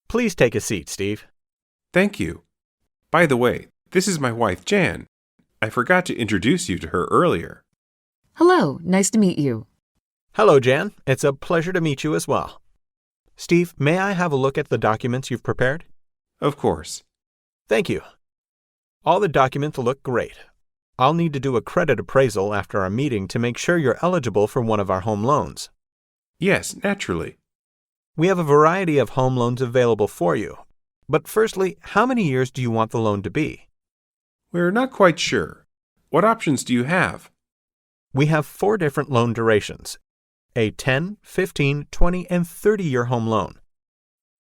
Please take a seat, Steve. Thank you. By the way, this is my wife, Jan. I forgot to introduce you to her earlier. Hello, nice to meet you. Hello, Jan. It's a pleasure to meet you as well. Steve, may I have a look at the documents you've prepared? Of course. Thank you. All the documents look great. I'll need to do a credit appraisal after our meeting to make sure you're eligible for one of our home loans. Yes, naturally. We have a variety of home loans available for you. But firstly, how many years do you want the loan to be? We're not quite sure. What options do you have? We have 4 different loan durations: a 10, 15, 20, and 30-year home loan.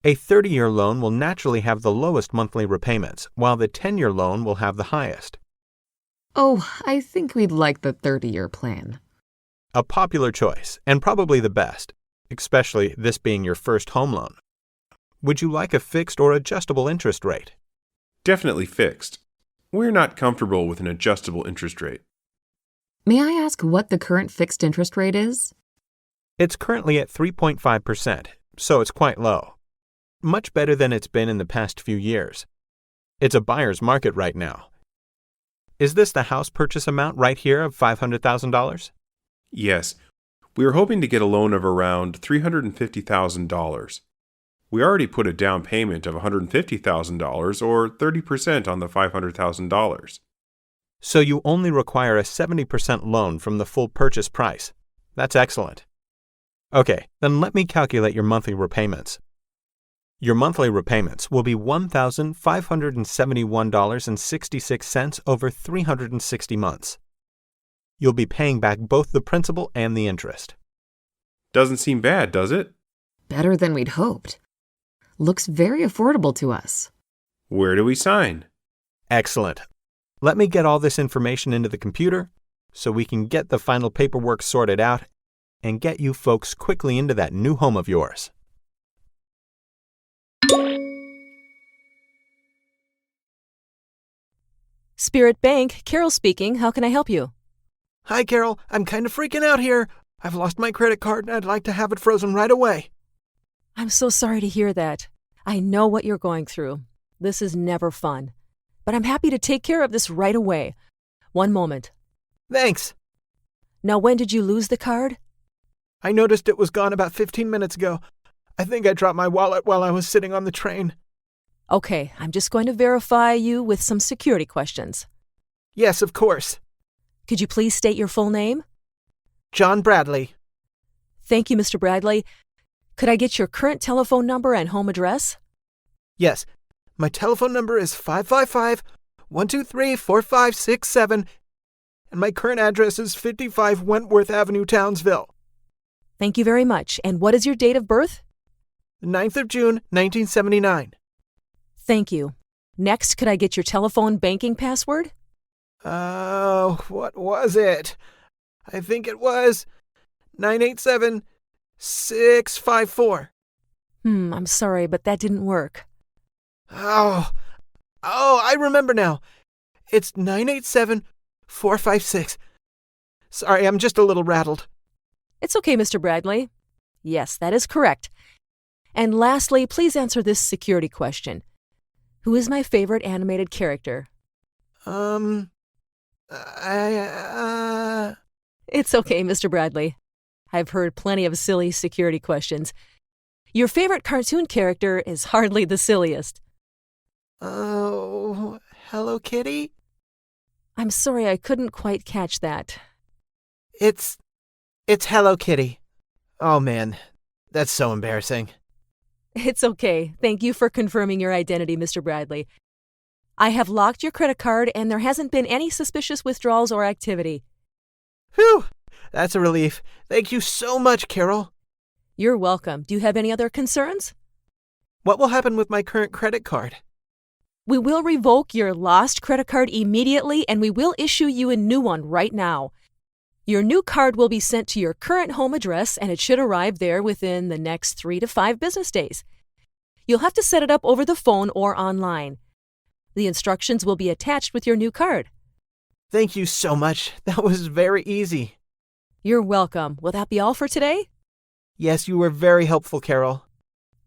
A 30-year loan will naturally have the lowest monthly repayments, while the 10-year loan will have the highest. Oh, I think we'd like the 30-year plan. A popular choice, and probably the best, especially this being your first home loan. Would you like a fixed or adjustable interest rate? Definitely fixed. We're not comfortable with an adjustable interest rate. May I ask what the current fixed interest rate is? It's currently at 3.5%, so it's quite low. Much better than it's been in the past few years. It's a buyer's market right now. Is this the house purchase amount right here of $500,000? Yes. We are hoping to get a loan of around $350,000. We already put a down payment of $150,000 or 30% on the $500,000. So you only require a 70% loan from the full purchase price. That's excellent. Okay, then let me calculate your monthly repayments. Your monthly repayments will be $1,571.66 over 360 months. You'll be paying back both the principal and the interest. Doesn't seem bad, does it? Better than we'd hoped. Looks very affordable to us. Where do we sign? Excellent. Let me get all this information into the computer so we can get the final paperwork sorted out and get you folks quickly into that new home of yours. Spirit Bank, Carol speaking. How can I help you? Hi, Carol. I'm kind of freaking out here. I've lost my credit card and I'd like to have it frozen right away. I'm so sorry to hear that. I know what you're going through. This is never fun. But I'm happy to take care of this right away. One moment. Thanks. Now, when did you lose the card? I noticed it was gone about 15 minutes ago. I think I dropped my wallet while I was sitting on the train. Okay, I'm just going to verify you with some security questions. Yes, of course. Could you please state your full name? John Bradley. Thank you, Mr. Bradley. Could I get your current telephone number and home address? Yes. My telephone number is 555-123-4567, and my current address is 55 Wentworth Avenue, Townsville. Thank you very much. And what is your date of birth? The 9th of June, 1979. Thank you. Next, could I get your telephone banking password? What was it? I think it was 987654. I'm sorry, but that didn't work. Oh, I remember now. It's 987456. Sorry, I'm just a little rattled. It's okay, Mr. Bradley. Yes, that is correct. And lastly, please answer this security question. Who is my favorite animated character? It's okay, Mr. Bradley. I've heard plenty of silly security questions. Your favorite cartoon character is hardly the silliest. Oh, Hello Kitty? I'm sorry, I couldn't quite catch that. It's Hello Kitty. Oh man, that's so embarrassing. It's okay. Thank you for confirming your identity, Mr. Bradley. I have locked your credit card and there hasn't been any suspicious withdrawals or activity. Whew, that's a relief. Thank you so much, Carol. You're welcome. Do you have any other concerns? What will happen with my current credit card? We will revoke your lost credit card immediately and we will issue you a new one right now. Your new card will be sent to your current home address and it should arrive there within the next 3 to 5 business days. You'll have to set it up over the phone or online. The instructions will be attached with your new card. Thank you so much. That was very easy. You're welcome. Will that be all for today? Yes, you were very helpful, Carol.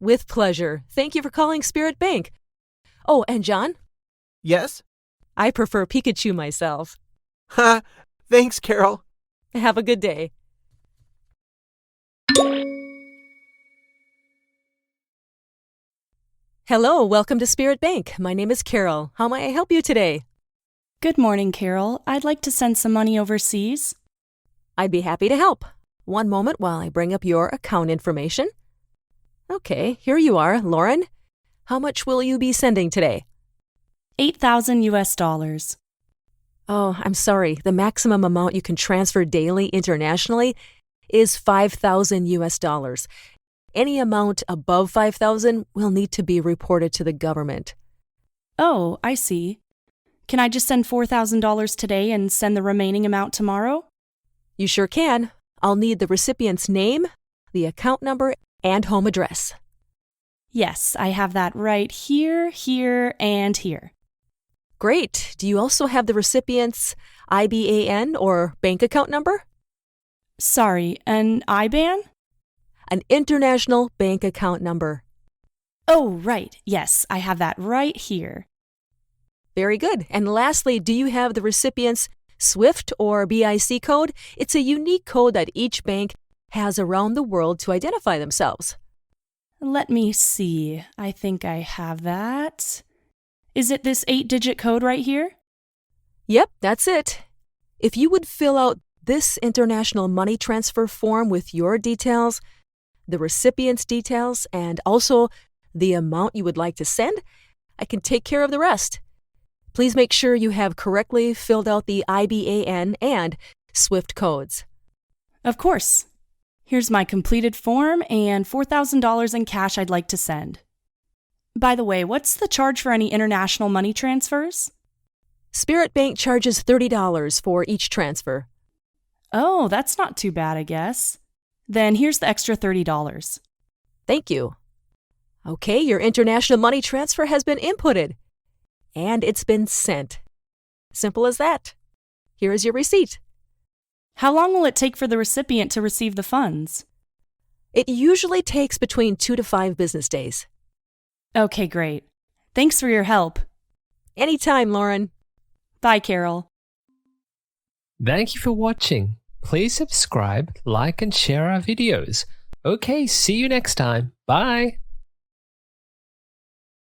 With pleasure. Thank you for calling Spirit Bank. Oh, and John, Yes? I prefer Pikachu myself. Ha! Thanks, Carol. Have a good day. Hello, welcome to Spirit Bank. My name is Carol. How may I help you today? Good morning, Carol. I'd like to send some money overseas. I'd be happy to help. One moment while I bring up your account information. Okay, here you are, Lauren. How much will you be sending today? $8,000 US. Oh, I'm sorry. The maximum amount you can transfer daily internationally is $5,000 US. Any amount above $5,000 will need to be reported to the government. Oh, I see. Can I just send $4,000 today and send the remaining amount tomorrow? You sure can. I'll need the recipient's name, the account number, and home address. Yes, I have that right here, here, and here. Great. Do you also have the recipient's IBAN or bank account number? Sorry, an IBAN? An international bank account number. Oh, right. Yes, I have that right here. Very good. And lastly, do you have the recipient's SWIFT or BIC code? It's a unique code that each bank has around the world to identify themselves. Let me see. I think I have that. Is it this 8-digit code right here? Yep, that's it. If you would fill out this international money transfer form with your details, the recipient's details, and also the amount you would like to send, I can take care of the rest. Please make sure you have correctly filled out the IBAN and SWIFT codes. Of course. Here's my completed form and $4,000 in cash I'd like to send. By the way, what's the charge for any international money transfers? Spirit Bank charges $30 for each transfer. Oh, that's not too bad, I guess. Then here's the extra $30. Thank you. Okay, your international money transfer has been inputted. And it's been sent. Simple as that. Here is your receipt. How long will it take for the recipient to receive the funds? It usually takes between 2 to 5 business days. Okay, great. Thanks for your help. Anytime, Lauren. Bye, Carol. Thank you for watching. Please subscribe, like, and share our videos. Okay, see you next time. Bye.